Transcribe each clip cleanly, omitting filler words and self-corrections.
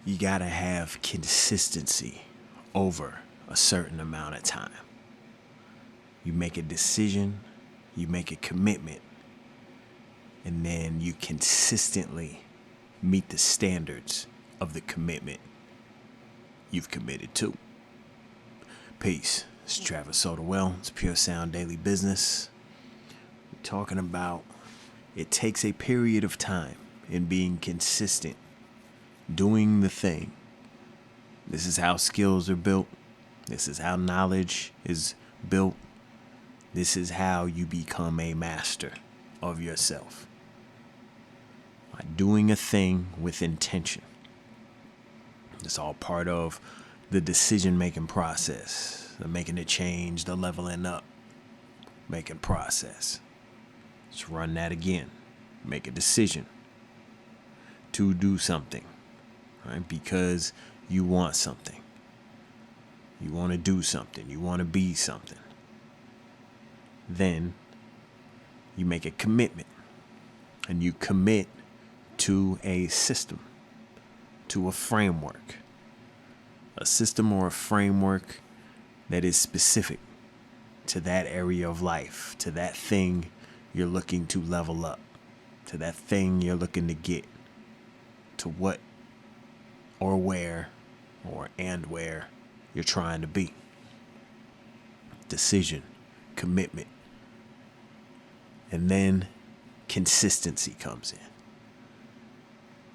you gotta have consistency over a certain amount of time. You make a decision, you make a commitment, and then you consistently meet the standards of the commitment you've committed to. Peace. It's Travis Sotawell. It's Pure Sound Daily Business. We're talking about it takes a period of time in being consistent, doing the thing. This is how skills are built. This is how knowledge is built. This is how you become a master of yourself. By doing a thing with intention. It's all part of the decision-making process, the making a change, the leveling up, making process. Let's run that again. Make a decision to do something, right? Because you want something. You want to do something. You want to be something. Then you make a commitment, and you commit to a system, to a framework. A system or a framework that is specific to that area of life, to that thing you're looking to level up, to that thing you're looking to get, to what or where and where you're trying to be. Decision, commitment, and then consistency comes in.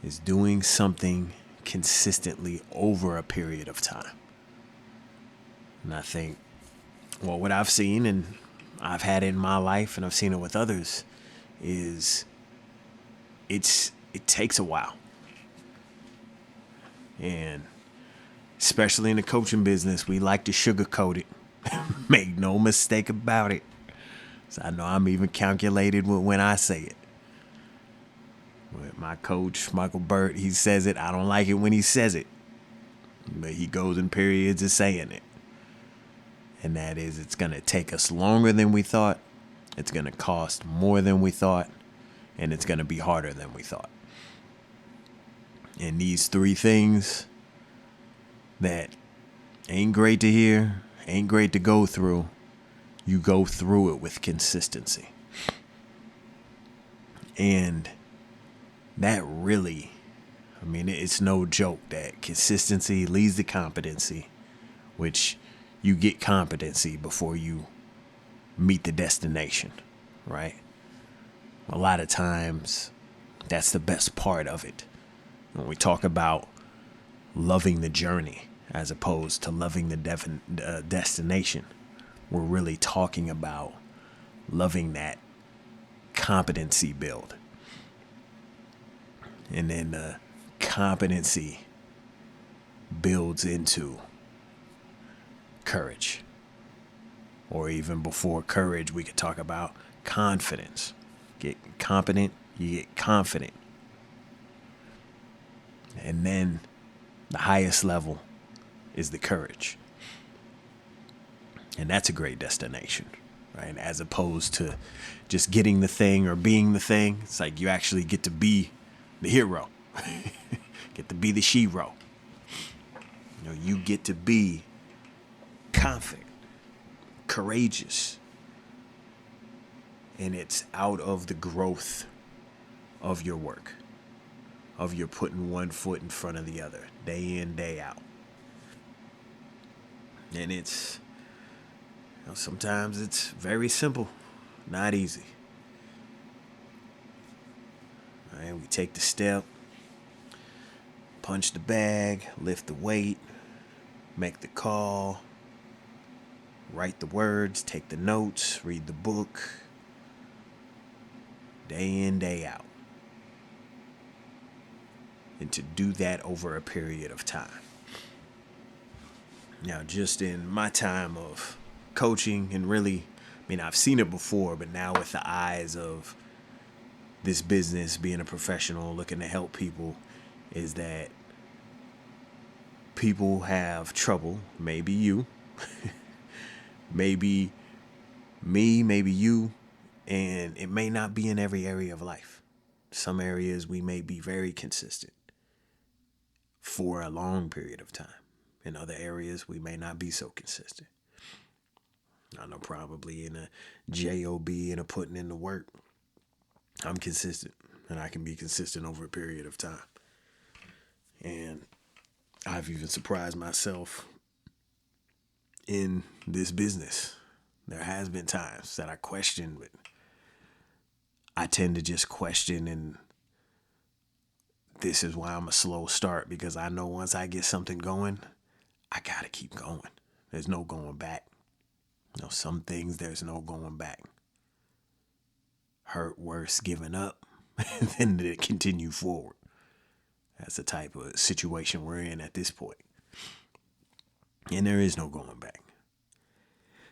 Is doing something consistently over a period of time. And I think, well, what I've seen, and I've had it in my life, and I've seen it with others, is it takes a while. And especially in the coaching business, we like to sugarcoat it. Make no mistake about it. So I know I'm even calculated when I say it. With my coach, Michael Burt, he says it. I don't like it when he says it. But he goes in periods of saying it. And that is, it's going to take us longer than we thought. It's going to cost more than we thought. And it's going to be harder than we thought. And these three things that ain't great to hear, ain't great to go through, you go through it with consistency. And that really, it's no joke that consistency leads to competency, which you get competency before you meet the destination, right? A lot of times, that's the best part of it. When we talk about loving the journey as opposed to loving the destination, we're really talking about loving that competency build. And then the competency builds into courage. Or even before courage, we could talk about confidence. Get competent, you get confident. And then the highest level is the courage. And that's a great destination, right? As opposed to just getting the thing or being the thing. It's like you actually get to be the hero. Get to be the shero. You get to be confident, courageous. And it's out of the growth of your work, of your putting one foot in front of the other, day in, day out. And it's, sometimes it's very simple, not easy. All right, we take the step, punch the bag, lift the weight, make the call, write the words, take the notes, read the book, day in, day out. And to do that over a period of time. Now, just in my time of coaching, and really, I've seen it before, but now with the eyes of this business, being a professional, looking to help people, is that people have trouble, maybe you, maybe me, maybe you, and it may not be in every area of life. Some areas we may be very consistent. for a long period of time. In other areas, we may not be so consistent. I know probably in a job and a putting in the work, I'm consistent, and I can be consistent over a period of time. And I've even surprised myself in this business. There has been times that I question, but I tend to just question, and this is why I'm a slow start, because I know once I get something going, I gotta keep going. There's no going back. Some things there's no going back. Hurt worse giving up than to continue forward. That's the type of situation we're in at this point. And there is no going back.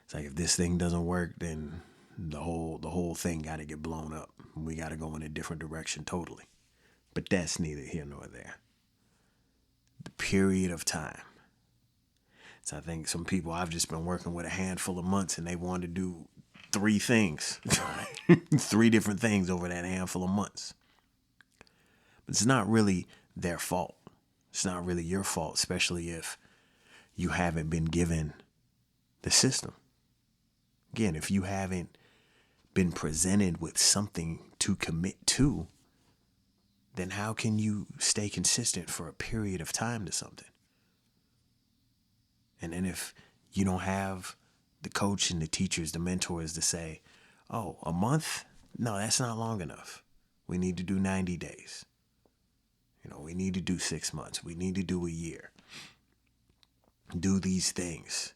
It's like if this thing doesn't work, then the whole thing got to get blown up. We got to go in a different direction totally. But that's neither here nor there. The period of time. So I think some people, I've just been working with a handful of months, and they want to do 3 things, 3 different things over that handful of months. But it's not really their fault. It's not really your fault, especially if you haven't been given the system. Again, if you haven't been presented with something to commit to, then how can you stay consistent for a period of time to something? And then if you don't have the coach and the teachers, the mentors to say, oh, a month? No, that's not long enough. We need to do 90 days. We need to do 6 months. We need to do a year. Do these things.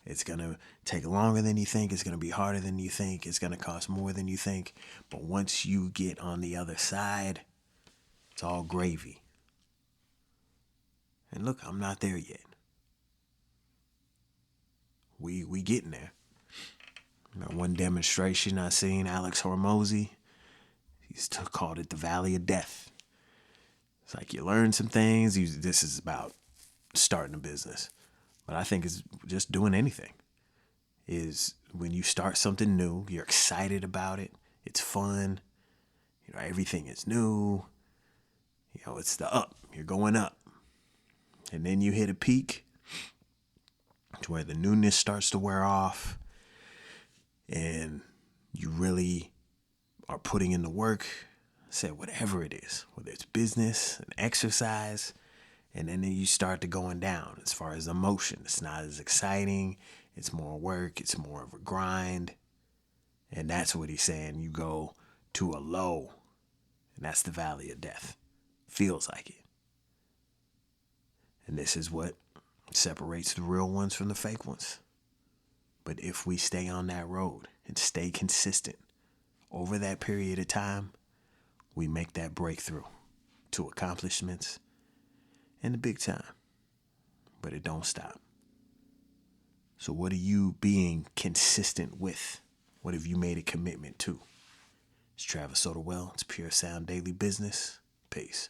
It's going to take longer than you think. It's going to be harder than you think. It's going to cost more than you think. But once you get on the other side, it's all gravy. And look, I'm not there yet. We getting there. One demonstration I seen, Alex Hormozy, he's called it the Valley of Death. It's like you learn some things. This is about starting a business. But I think it's just doing anything. Is when you start something new, you're excited about it. It's fun. Everything is new. It's the up. You're going up. And then you hit a peak to where the newness starts to wear off. And you really are putting in the work. Say whatever it is, whether it's business, an exercise, and then you start to going down as far as emotion. It's not as exciting. It's more work. It's more of a grind. And that's what he's saying. You go to a low, and that's the valley of death. Feels like it. And this is what separates the real ones from the fake ones. But if we stay on that road and stay consistent over that period of time, we make that breakthrough to accomplishments in the big time. But it don't stop. So what are you being consistent with? What have you made a commitment to? It's Travis Sotawell. It's Pure Sound Daily Business. Peace.